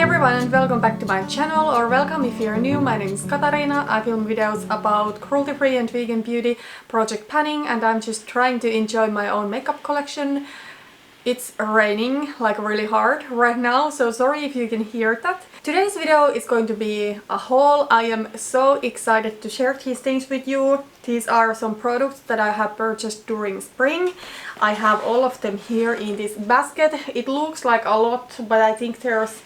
Hi everyone and welcome back to my channel, or welcome if you're new. My name is Katarina. I film videos about cruelty-free and vegan beauty, project planning, and I'm just trying to enjoy my own makeup collection. It's raining like really hard right now, so sorry if you can hear that. Today's video is going to be a haul. I am so excited to share these things with you. These are some products that I have purchased during spring. I have all of them here in this basket. It looks like a lot, but I think there's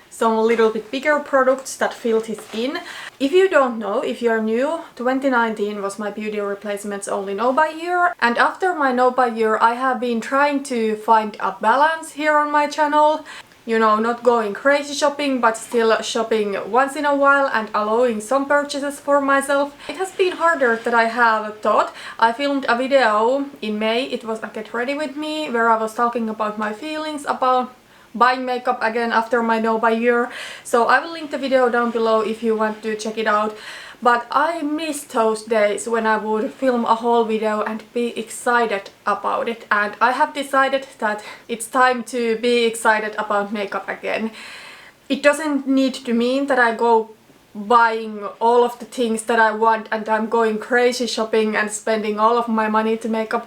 some little bit bigger products that fill this in. If you don't know, if you're new, 2019 was my beauty replacements only no-buy year, and after my no-buy year I have been trying to find a balance here on my channel. You know, not going crazy shopping, but still shopping once in a while and allowing some purchases for myself. It has been harder than I have thought. I filmed a video in May, it was a Get Ready With Me, where I was talking about my feelings about buying makeup again after my no-buy year. So I will link the video down below if you want to check it out. But I miss those days when I would film a whole video and be excited about it. And I have decided that it's time to be excited about makeup again. It doesn't need to mean that I go buying all of the things that I want and I'm going crazy shopping and spending all of my money to makeup.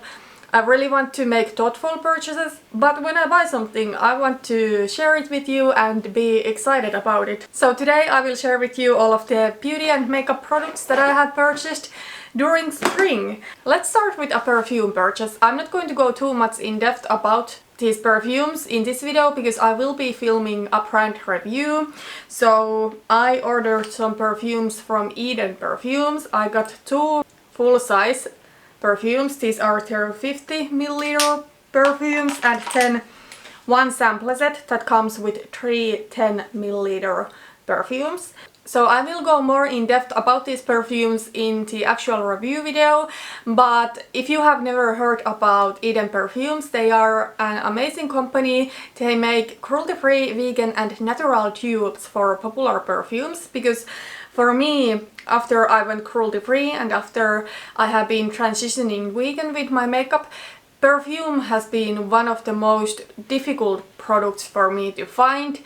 I really want to make thoughtful purchases, but when I buy something I want to share it with you and be excited about it. So today I will share with you all of the beauty and makeup products that I have purchased during spring. Let's start with a perfume purchase. I'm not going to go too much in depth about these perfumes in this video because I will be filming a brand review. So I ordered some perfumes from Eden Perfumes. I got two full-size perfumes. These are their 50ml perfumes and then one sample set that comes with 3 10ml perfumes. So I will go more in depth about these perfumes in the actual review video, but if you have never heard about Eden Perfumes, they are an amazing company. They make cruelty-free, vegan and natural tubes for popular perfumes, because for me, after I went cruelty-free and after I have been transitioning vegan with my makeup, perfume has been one of the most difficult products for me to find.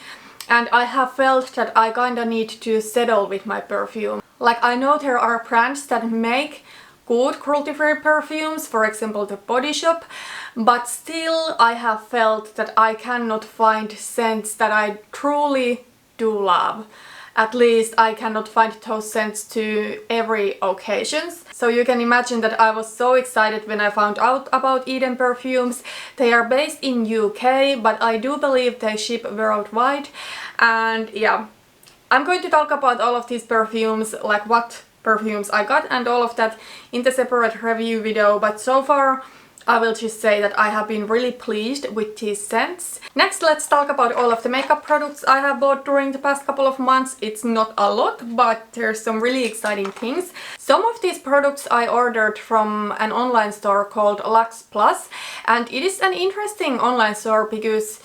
And I have felt that I kinda need to settle with my perfume. Like, I know there are brands that make good cruelty-free perfumes, for example the Body Shop, but still I have felt that I cannot find scents that I truly do love. At least I cannot find those scents to every occasions. So you can imagine that I was so excited when I found out about Eden Perfumes. They are based in UK, but I do believe they ship worldwide. And yeah, I'm going to talk about all of these perfumes, like what perfumes I got and all of that in the separate review video. But so far I will just say that I have been really pleased with these scents. Next, let's talk about all of the makeup products I have bought during the past couple of months. It's not a lot, but there's some really exciting things. Some of these products I ordered from an online store called Lux Plus, and it is an interesting online store because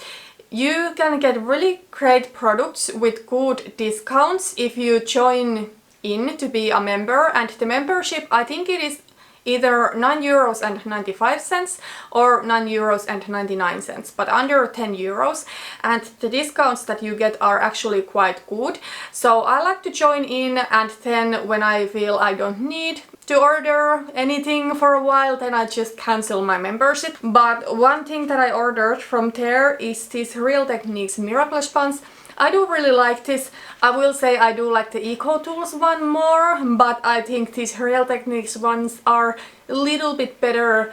you can get really great products with good discounts if you join in to be a member, and the membership, I think it is either €9.95 or €9.99, but under €10, and the discounts that you get are actually quite good. So I like to join in, and then when I feel I don't need to order anything for a while, then I just cancel my membership. But one thing that I ordered from there is this Real Techniques Miracle Sponge. I do really like this. I will say I do like the Eco Tools one more, but I think these Real Techniques ones are a little bit better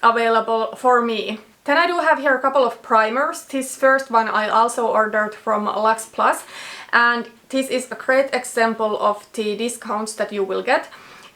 available for me. Then I do have here a couple of primers. This first one I also ordered from Lux Plus, and this is a great example of the discounts that you will get.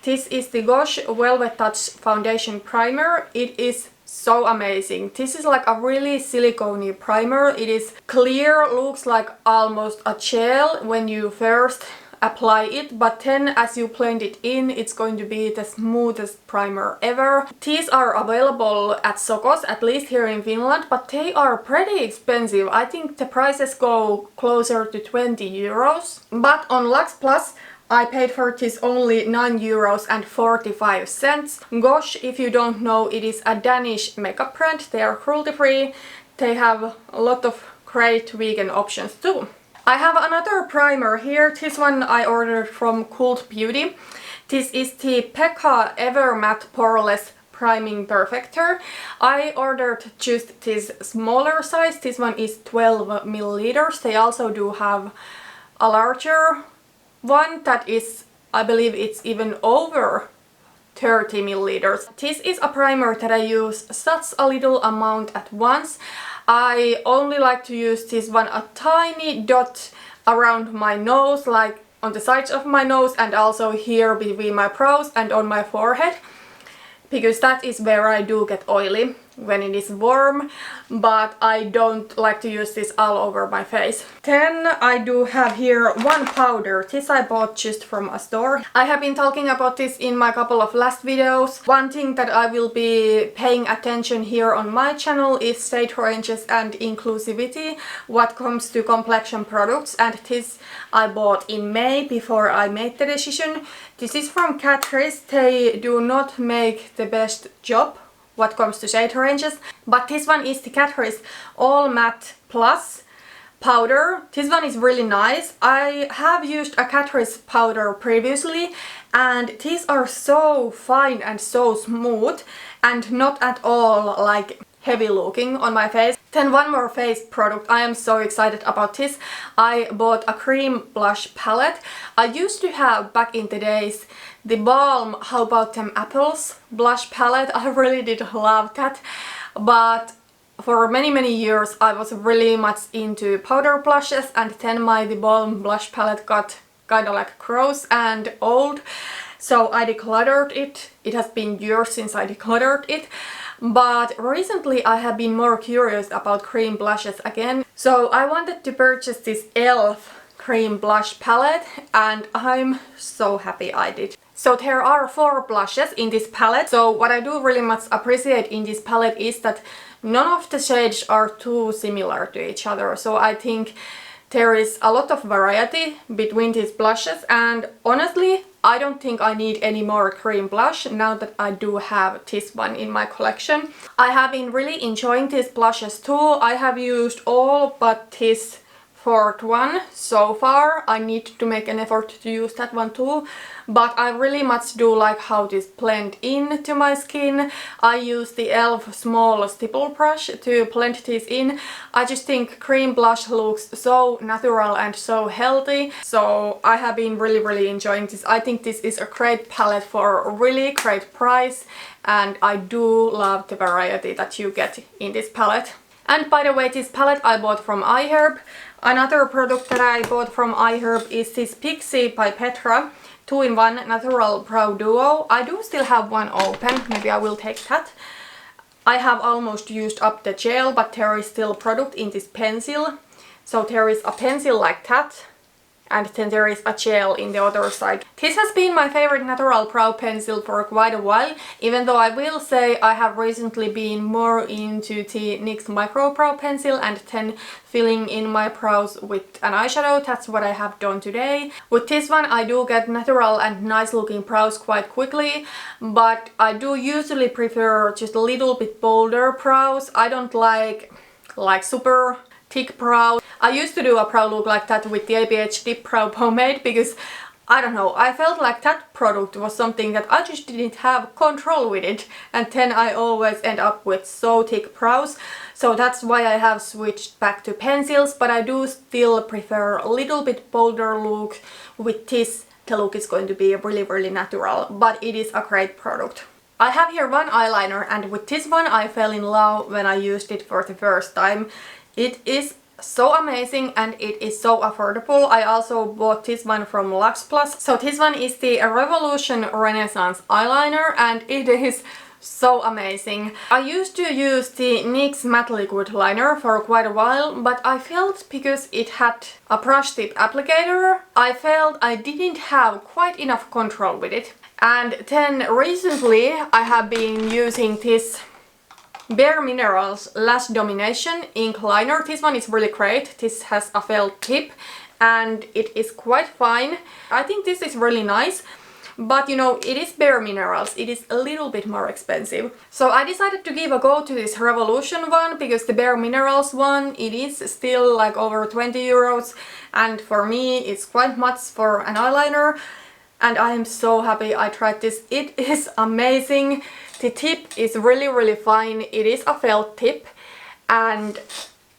This is the Gosh Velvet Touch Foundation Primer. It is so amazing. This is like a really silicone primer. It is clear, looks like almost a gel when you first apply it, but then as you blend it in, it's going to be the smoothest primer ever. These are available at Sokos, at least here in Finland, but they are pretty expensive. I think the prices go closer to €20. But on Lux Plus I paid for this only €9.45. Gosh, if you don't know, it is a Danish makeup brand. They are cruelty free. They have a lot of great vegan options too. I have another primer here. This one I ordered from Cult Beauty. This is the Becca Ever Matte Poreless Priming Perfector. I ordered just this smaller size. This one is 12 milliliters. They also do have a larger one that is, I believe it's even over 30 milliliters. This is a primer that I use such a little amount at once. I only like to use this one a tiny dot around my nose, like on the sides of my nose and also here between my brows and on my forehead, because that is where I do get oily when it is warm, but I don't like to use this all over my face. Then I do have here one powder. This I bought just from a store. I have been talking about this in my couple of last videos. One thing that I will be paying attention here on my channel is shade ranges and inclusivity what comes to complexion products, and this I bought in May before I made the decision. This is from Catrice. They do not make the best job what comes to shade ranges, but this one is the Catrice All Matte Plus powder. This one is really nice. I have used a Catrice powder previously and these are so fine and so smooth and not at all like heavy looking on my face. Then one more face product. I am so excited about this. I bought a cream blush palette. I used to have back in the days the Balm How About Them Apples blush palette. I really did love that, but for many years I was really much into powder blushes, and then my The Balm blush palette got kind of like gross and old, so I decluttered it. It has been years since I decluttered it, but recently I have been more curious about cream blushes again, so I wanted to purchase this e.l.f. cream blush palette and I'm so happy I did. So there are 4 blushes in this palette. So what I do really much appreciate in this palette is that none of the shades are too similar to each other. So I think there is a lot of variety between these blushes, and honestly I don't think I need any more cream blush now that I do have this one in my collection. I have been really enjoying these blushes too. I have used all but this 4th one so far. I need to make an effort to use that one too, but I really much do like how this blend into my skin. I use the e.l.f. small stipple brush to blend this in. I just think cream blush looks so natural and so healthy, so I have been really enjoying this. I think this is a great palette for a really great price, and I do love the variety that you get in this palette. And by the way, this palette I bought from iHerb. Another product that I bought from iHerb is this Pixi by Petra 2-in-1 Natural Brow Duo. I do still have one open, maybe I will take that. I have almost used up the gel, but there is still product in this pencil. So there is a pencil like that, and then there is a gel in the other side. This has been my favorite natural brow pencil for quite a while, even though I will say I have recently been more into the NYX Micro Brow Pencil and then filling in my brows with an eyeshadow. That's what I have done today. With this one I do get natural and nice looking brows quite quickly, but I do usually prefer just a little bit bolder brows. I don't like super thick brow. I used to do a brow look like that with the ABH Dip Brow Pomade because I don't know, I felt like that product was something that I just didn't have control with it, and then I always end up with so thick brows. So that's why I have switched back to pencils, but I do still prefer a little bit bolder look. With this the look is going to be really natural, but it is a great product. I have here one eyeliner, and with this one I fell in love when I used it for the first time. It is so amazing and it is so affordable. I also bought this one from Lux Plus. So this one is the Revolution Renaissance eyeliner and it is so amazing. I used to use the NYX Matte Liquid Liner for quite a while, but I felt because it had a brush tip applicator, I felt I didn't have quite enough control with it. And then recently I have been using this Bare Minerals Lash Domination ink liner. This one is really great. This has a felt tip and it is quite fine. I think this is really nice. but you know, it is bare minerals, it is a little bit more expensive. So I decided to give a go to this Revolution one, because the bare minerals one, it is still like over 20 euros, and for me it's quite much for an eyeliner. And I am so happy I tried this. It is amazing. The tip is really fine. It is a felt tip, and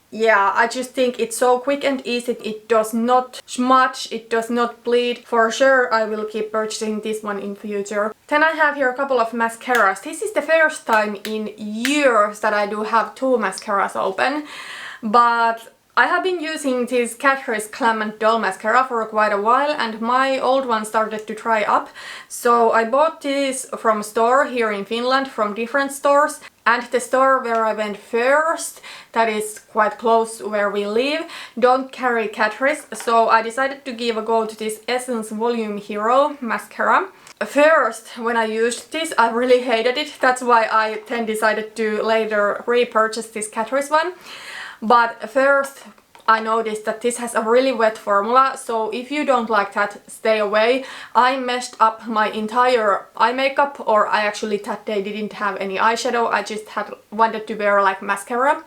yeah, I just think it's so quick and easy. It does not smudge, it does not bleed. For sure I will keep purchasing this one in future. Then I have here a couple of mascaras. This is the first time in years that I do have two mascaras open, but I have been using this Catrice Glam and Doll mascara for quite a while, and my old one started to dry up. So I bought this from a store here in Finland, from different stores. And the store where I went first, that is quite close where we live, don't carry Catrice. So I decided to give a go to this Essence Volume Hero mascara. First, when I used this, I really hated it. That's why I then decided to later repurchase this Catrice one. But first, I noticed that this has a really wet formula, so if you don't like that, stay away. I messed up my entire eye makeup, or I actually that day didn't have any eyeshadow, I just wanted to wear like mascara.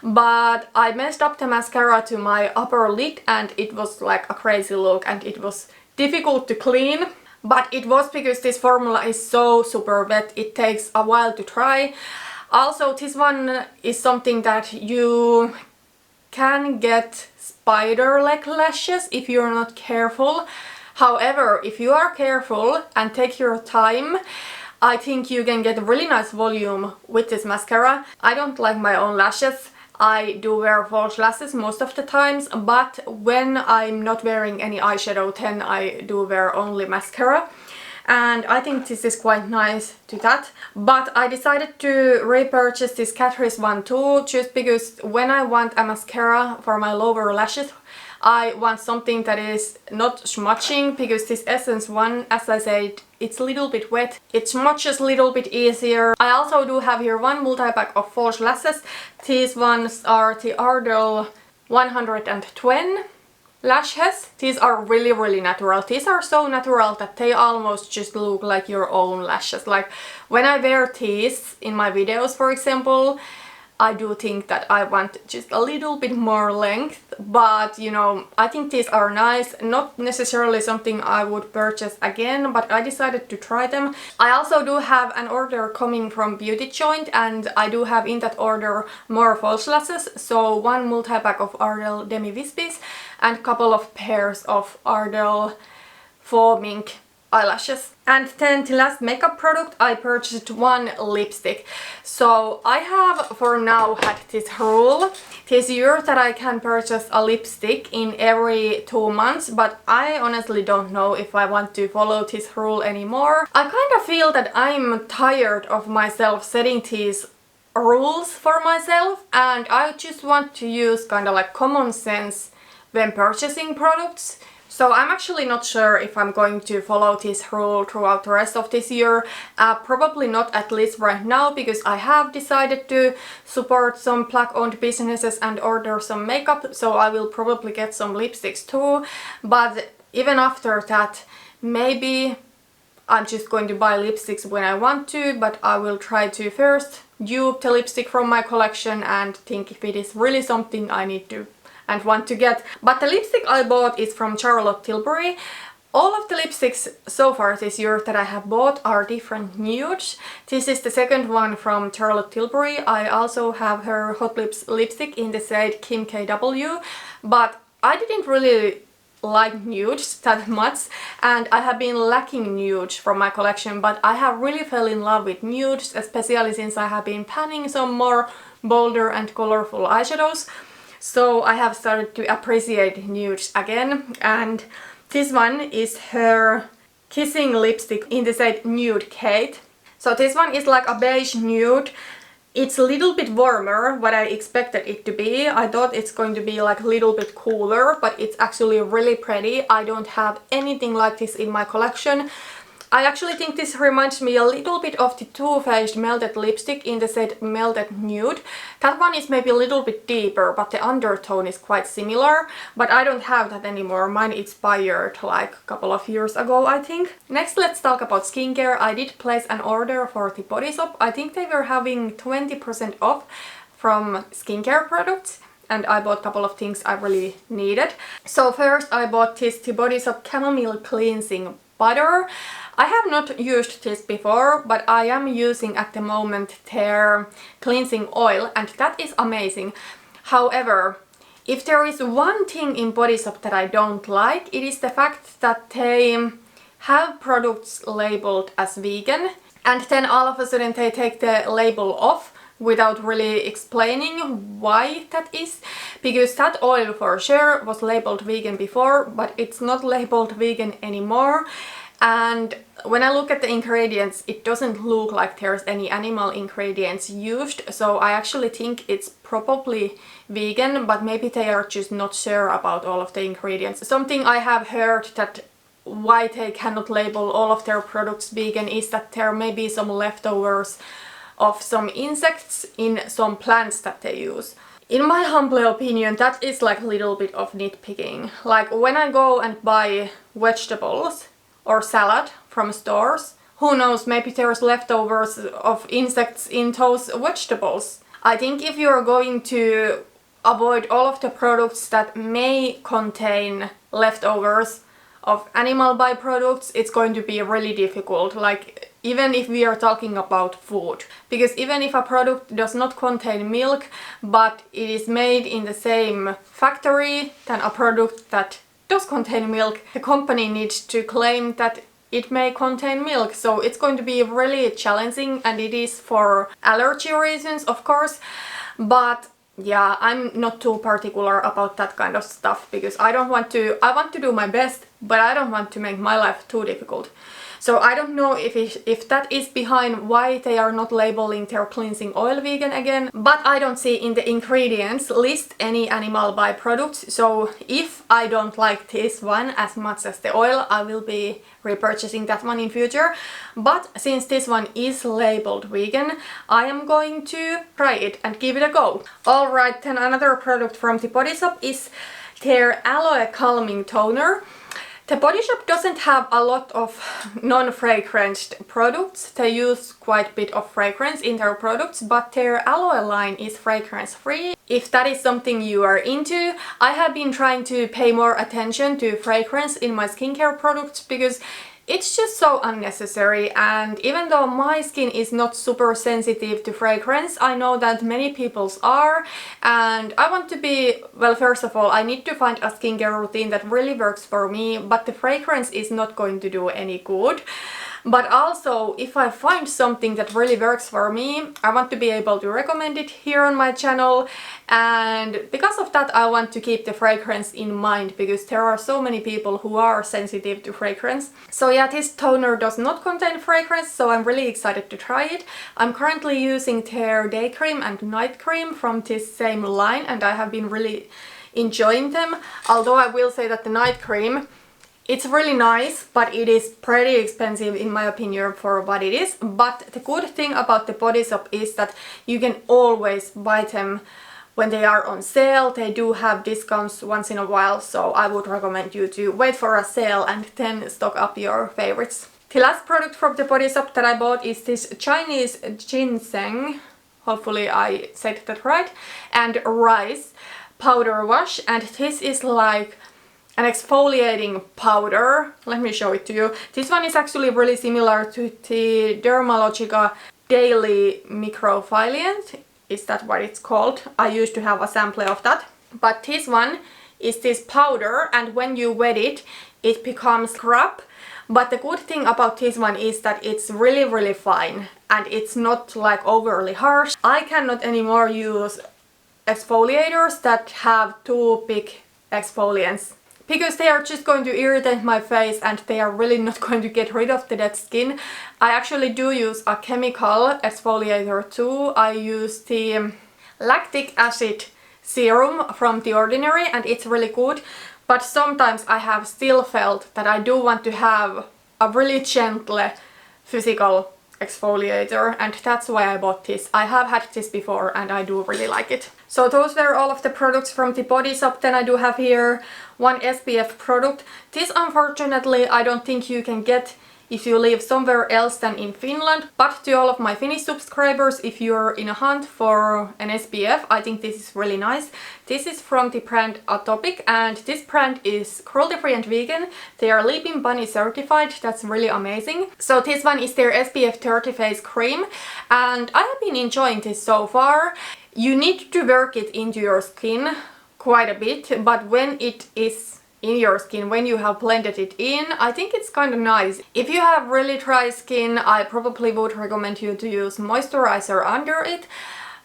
But I messed up the mascara to my upper lid, and it was like a crazy look, and it was difficult to clean. But it was because this formula is so super wet, it takes a while to dry. Also, this one is something that you can get spider leg lashes if you're not careful. However, if you are careful and take your time, I think you can get really nice volume with this mascara. I don't like my own lashes. I do wear false lashes most of the times, but when I'm not wearing any eyeshadow, then I do wear only mascara. And I think this is quite nice to that. But I decided to repurchase this Catrice one too, just because when I want a mascara for my lower lashes, I want something that is not smudging, because this Essence one, as I said, it's a little bit wet. It smudges a little bit easier. I also do have here one multi-pack of false lashes. These ones are the Ardell 120 lashes. These are really natural. These are so natural that they almost just look like your own lashes. Like when I wear these in my videos, for example, I do think that I want just a little bit more length, but you know, I think these are nice. Not necessarily something I would purchase again, but I decided to try them. I also do have an order coming from Beauty Joint, and I do have in that order more false lashes. So one multi-pack of Ardell Demi Wispies and a couple of pairs of Ardell Faux Mink eyelashes. And then the last makeup product, I purchased one lipstick. So I have for now had this rule this year that I can purchase a lipstick in every 2 months, but I honestly don't know if I want to follow this rule anymore. I kind of feel that I'm tired of myself setting these rules for myself, and I just want to use kind of like common sense when purchasing products. So I'm actually not sure if I'm going to follow this rule throughout the rest of this year. Probably not, at least right now, because I have decided to support some Black-owned businesses and order some makeup, so I will probably get some lipsticks too. But even after that, maybe I'm just going to buy lipsticks when I want to, but I will try to first dupe the lipstick from my collection and think if it is really something I need to and want to get. But the lipstick I bought is from Charlotte Tilbury. All of the lipsticks so far this year that I have bought are different nudes. This is the second one from Charlotte Tilbury. I also have her Hot Lips lipstick in the shade Kim KW, but I didn't really like nudes that much, and I have been lacking nudes from my collection, but I have really fell in love with nudes, especially since I have been panning some more bolder and colorful eyeshadows. So I have started to appreciate nudes again, and this one is her Kissing lipstick in the shade Nude Kate. So this one is like a beige nude. It's a little bit warmer what I expected it to be. I thought it's going to be like a little bit cooler, but it's actually really pretty. I don't have anything like this in my collection. I actually think this reminds me a little bit of the Too Faced Melted Lipstick in the set Melted Nude. That one is maybe a little bit deeper, but the undertone is quite similar. But I don't have that anymore. Mine expired like a couple of years ago, I think. Next, let's talk about skincare. I did place an order for the Body Shop. I think they were having 20% off from skincare products, and I bought a couple of things I really needed. So first I bought this The Body Shop Chamomile Cleansing Butter. I have not used this before, but I am using at the moment their cleansing oil, and that is amazing. However, if there is one thing in Body Shop that I don't like, it is the fact that they have products labeled as vegan, and then all of a sudden they take the label off without really explaining why that is, because that oil for sure was labeled vegan before, but it's not labeled vegan anymore. And when I look at the ingredients, it doesn't look like there's any animal ingredients used, so I actually think it's probably vegan, but maybe they are just not sure about all of the ingredients. Something I have heard that why they cannot label all of their products vegan is that there may be some leftovers of some insects in some plants that they use. In my humble opinion, that is like a little bit of nitpicking. Like when I go and buy vegetables or salad from stores, who knows, maybe there's leftovers of insects in those vegetables. I think if you're going to avoid all of the products that may contain leftovers of animal byproducts, it's going to be really difficult. Like even if we are talking about food, because even if a product does not contain milk but it is made in the same factory than a product that does contain milk, the company needs to claim that it may contain milk, so it's going to be really challenging, and it is for allergy reasons, of course. But yeah, I'm not too particular about that kind of stuff, because I want to do my best, but I don't want to make my life too difficult. So I don't know if that is behind why they are not labeling their cleansing oil vegan again, but I don't see in the ingredients list any animal byproducts. So if I don't like this one as much as the oil, I will be repurchasing that one in future. But since this one is labeled vegan, I am going to try it and give it a go. Alright, then another product from the Body Shop is their Aloe Calming Toner. The Body Shop doesn't have a lot of non-fragranced products. They use quite a bit of fragrance in their products, but their aloe line is fragrance free. If that is something you are into, I have been trying to pay more attention to fragrance in my skincare products, because it's just so unnecessary. And even though my skin is not super sensitive to fragrance, I know that many people's are, and I want to be, well, first of all, I need to find a skincare routine that really works for me, but the fragrance is not going to do any good. But also, if I find something that really works for me, I want to be able to recommend it here on my channel, and because of that I want to keep the fragrance in mind, because there are so many people who are sensitive to fragrance. So yeah, this toner does not contain fragrance, so I'm really excited to try it. I'm currently using their day cream and night cream from this same line, and I have been really enjoying them, although I will say that the night cream, it's really nice, but it is pretty expensive in my opinion for what it is. But the good thing about the Body Shop is that you can always buy them when they are on sale. They do have discounts once in a while, so I would recommend you to wait for a sale and then stock up your favorites. The last product from the Body Shop that I bought is this Chinese ginseng, hopefully I said that right, and rice powder wash, and this is like an exfoliating powder. Let me show it to you. This one is actually really similar to the Dermalogica Daily Microfoliant. Is that what it's called? I used to have a sample of that. But this one is this powder, and when you wet it, it becomes scrub. But the good thing about this one is that it's really fine, and it's not like overly harsh. I cannot anymore use exfoliators that have too big exfoliants, because they are just going to irritate my face and they are really not going to get rid of the dead skin. I actually do use a chemical exfoliator too. I use the lactic acid serum from The Ordinary, and it's really good. But sometimes I have still felt that I do want to have a really gentle physical exfoliator, and that's why I bought this. I have had this before and I do really like it. So those were all of the products from the body shop. Then I do have here one SPF product. This unfortunately I don't think you can get if you live somewhere else than in Finland, but to all of my Finnish subscribers, if you're in a hunt for an SPF, I think this is really nice. This is from the brand Atopik, and this brand is cruelty-free and vegan. They are Leaping Bunny certified, that's really amazing. So this one is their SPF 30 face cream, and I have been enjoying this so far. You need to work it into your skin quite a bit, but when it is in your skin, when you have blended it in, I think it's kind of nice. If you have really dry skin, I probably would recommend you to use moisturizer under it.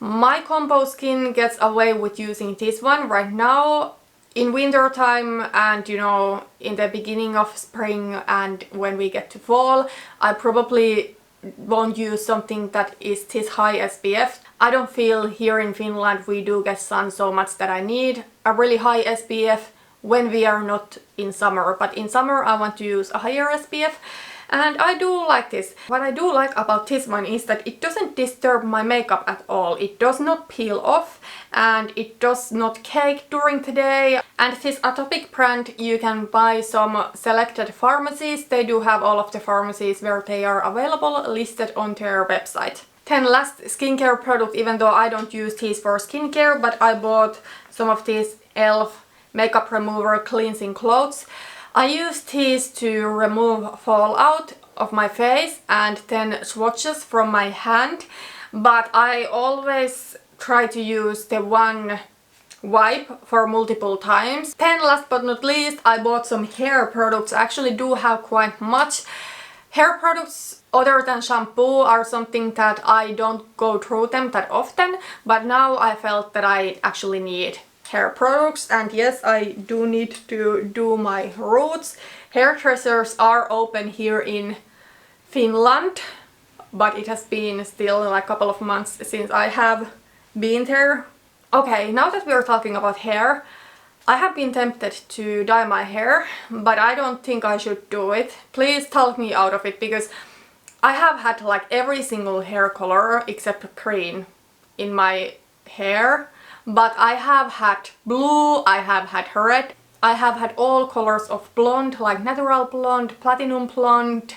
My combo skin gets away with using this one right now. In winter time and, you know, in the beginning of spring and when we get to fall, I probably won't use something that is this high SPF. I don't feel here in Finland we do get sun so much that I need a really high SPF when we are not in summer, but in summer I want to use a higher SPF, and I do like this. What I do like about this one is that it doesn't disturb my makeup at all. It does not peel off and it does not cake during the day. And this Atopik brand you can buy some selected pharmacies. They do have all of the pharmacies where they are available listed on their website. Then last skincare product, even though I don't use these for skincare, but I bought some of these e.l.f. makeup remover cleansing clothes. I use these to remove fallout of my face and then swatches from my hand, but I always try to use the one wipe for multiple times. Then last but not least, I bought some hair products. I actually do have quite much. Hair products other than shampoo are something that I don't go through them that often, but now I felt that I actually need hair products, and yes, I do need to do my roots. Hairdressers are open here in Finland, but it has been still like a couple of months since I have been there. Okay, now that we're talking about hair, I have been tempted to dye my hair, but I don't think I should do it. Please talk me out of it, because I have had like every single hair color except green in my hair. But I have had blue, I have had red, I have had all colors of blonde, like natural blonde, platinum blonde,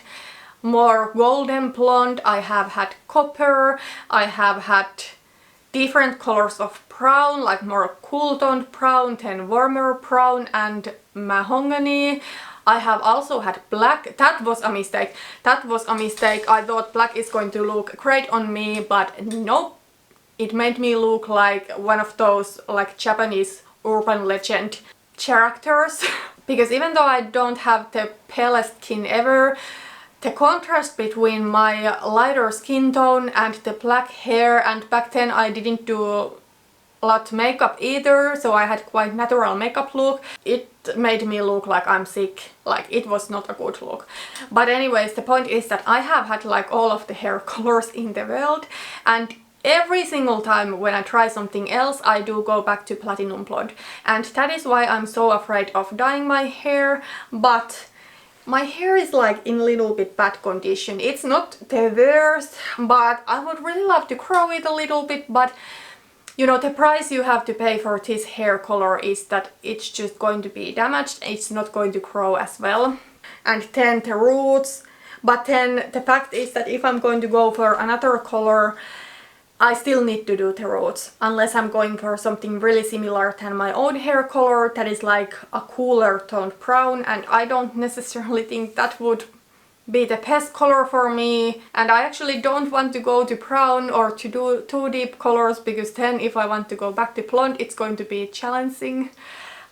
more golden blonde, I have had copper, I have had different colors of brown, like more cool toned brown, then warmer brown and mahogany. I have also had black. That was a mistake. That was a mistake. I thought black is going to look great on me, but nope. It made me look like one of those like Japanese urban legend characters. Because even though I don't have the palest skin ever, the contrast between my lighter skin tone and the black hair, and back then I didn't do a lot makeup either, so I had quite natural makeup look. It made me look like I'm sick, like it was not a good look. But anyways, the point is that I have had like all of the hair colors in the world, and every single time when I try something else, I do go back to platinum blonde. And that is why I'm so afraid of dyeing my hair, but my hair is like in a little bit bad condition. It's not the worst, but I would really love to grow it a little bit, but you know, the price you have to pay for this hair color is that it's just going to be damaged, it's not going to grow as well. And then the roots, but then the fact is that if I'm going to go for another color, I still need to do the roots, unless I'm going for something really similar than my own hair color that is like a cooler toned brown, and I don't necessarily think that would be the best color for me. And I actually don't want to go to brown or to do too deep colors, because then if I want to go back to blonde it's going to be challenging.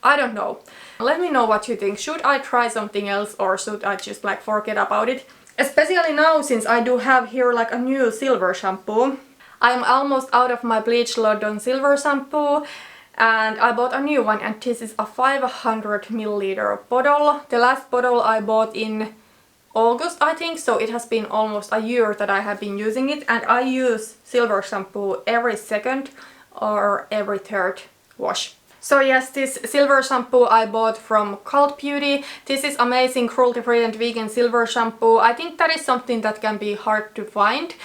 I don't know. Let me know what you think. Should I try something else or should I just like forget about it? Especially now since I do have here like a new silver shampoo. I'm almost out of my Bleach London silver shampoo and I bought a new one, and this is a 500 milliliter bottle. The last bottle I bought in August, I think, so it has been almost a year that I have been using it, and I use silver shampoo every second or every third wash. So yes, this silver shampoo I bought from Cult Beauty. This is amazing cruelty-free and vegan silver shampoo. I think that is something that can be hard to find.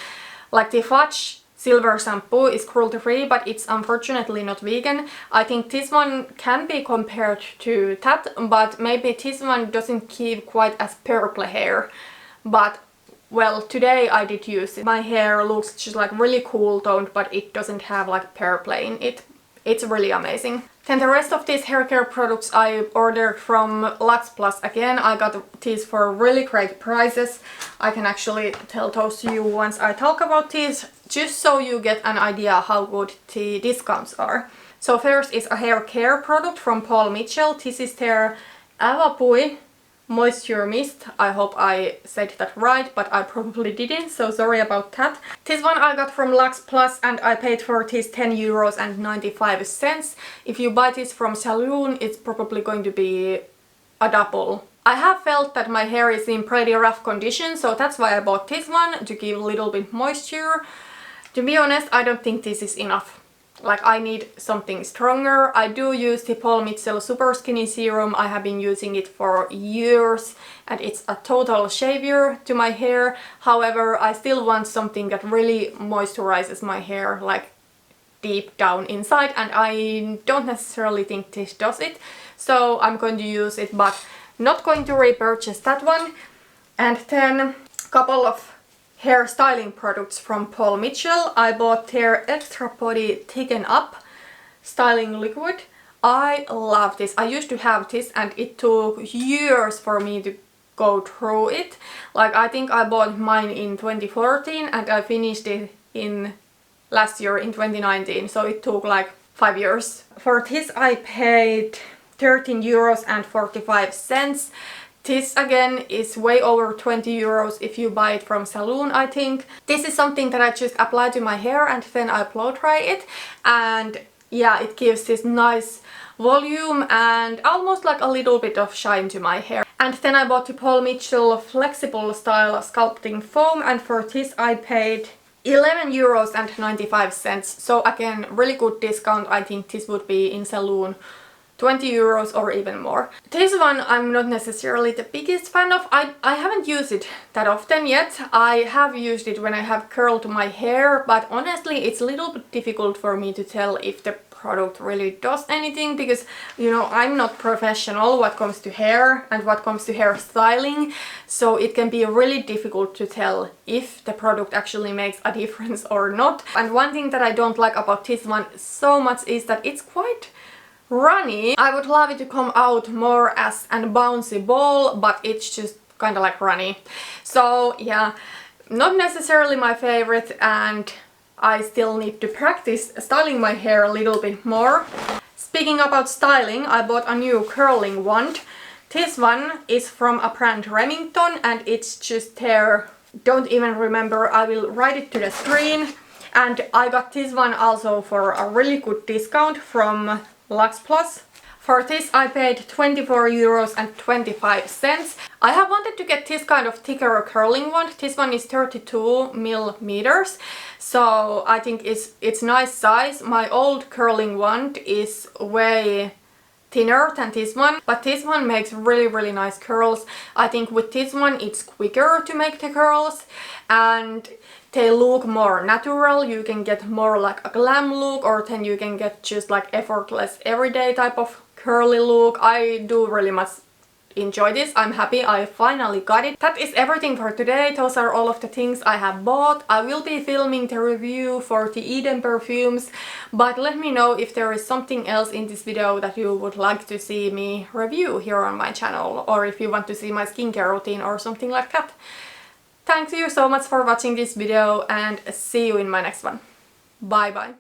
Like the Fudge silver shampoo is cruelty-free, but it's unfortunately not vegan. I think this one can be compared to that, but maybe this one doesn't give quite as purple hair. But well, today I did use it. My hair looks just like really cool toned, but it doesn't have like purple in it. It's really amazing. Then the rest of these hair care products I ordered from Lux Plus again. I got these for really great prices. I can actually tell those to you once I talk about these, just so you get an idea how good the discounts are. So first is a hair care product from Paul Mitchell. This is their Aloe Moisture Mist. I hope I said that right, but I probably didn't, so sorry about that. This one I got from Lux Plus and I paid for this 10 euros and 95 cents. If you buy this from Salon, it's probably going to be a double. I have felt that my hair is in pretty rough condition, so that's why I bought this one, to give a little bit moisture. To be honest, I don't think this is enough. Like, I need something stronger. I do use the Paul Mitchell Super Skinny Serum. I have been using it for years and it's a total savior to my hair. However, I still want something that really moisturizes my hair, like deep down inside, and I don't necessarily think this does it. So I'm going to use it, but not going to repurchase that one. And then a couple of hair styling products from Paul Mitchell. I bought their Extra Body Thicken Up styling liquid. I love this. I used to have this and it took years for me to go through it. Like, I think I bought mine in 2014 and I finished it in last year in 2019, so it took like 5 years. For this I paid 13 euros and 45 cents. This again is way over 20 euros if you buy it from Salon, I think. This is something that I just apply to my hair and then I blow dry it. And yeah, it gives this nice volume and almost like a little bit of shine to my hair. And then I bought the Paul Mitchell Flexible Style Sculpting Foam, and for this I paid 11 euros and 95 cents. So again, really good discount. I think this would be in Salon 20 euros or even more. This one I'm not necessarily the biggest fan of. I haven't used it that often yet. I have used it when I have curled my hair, but honestly it's a little bit difficult for me to tell if the product really does anything, because, you know, I'm not professional what comes to hair and what comes to hair styling, so it can be really difficult to tell if the product actually makes a difference or not. And one thing that I don't like about this one so much is that it's quite runny. I would love it to come out more as a bouncy ball, but it's just kind of like runny. So yeah, not necessarily my favorite, and I still need to practice styling my hair a little bit more. Speaking about styling, I bought a new curling wand. This one is from a brand Remington and it's just their, don't even remember, I will write it to the screen. And I got this one also for a really good discount from Lux Plus. For this I paid 24 euros and 25 cents. I have wanted to get this kind of thicker curling wand. This one is 32 millimeters, so I think it's nice size. My old curling wand is way thinner than this one, but this one makes really nice curls. I think with this one it's quicker to make the curls and they look more natural. You can get more like a glam look, or then you can get just like effortless everyday type of curly look. I do really much enjoy this. I'm happy I finally got it. That is everything for today. Those are all of the things I have bought. I will be filming the review for the Eden perfumes, but let me know if there is something else in this video that you would like to see me review here on my channel, or if you want to see my skincare routine or something like that. Thank you so much for watching this video and see you in my next one. Bye bye.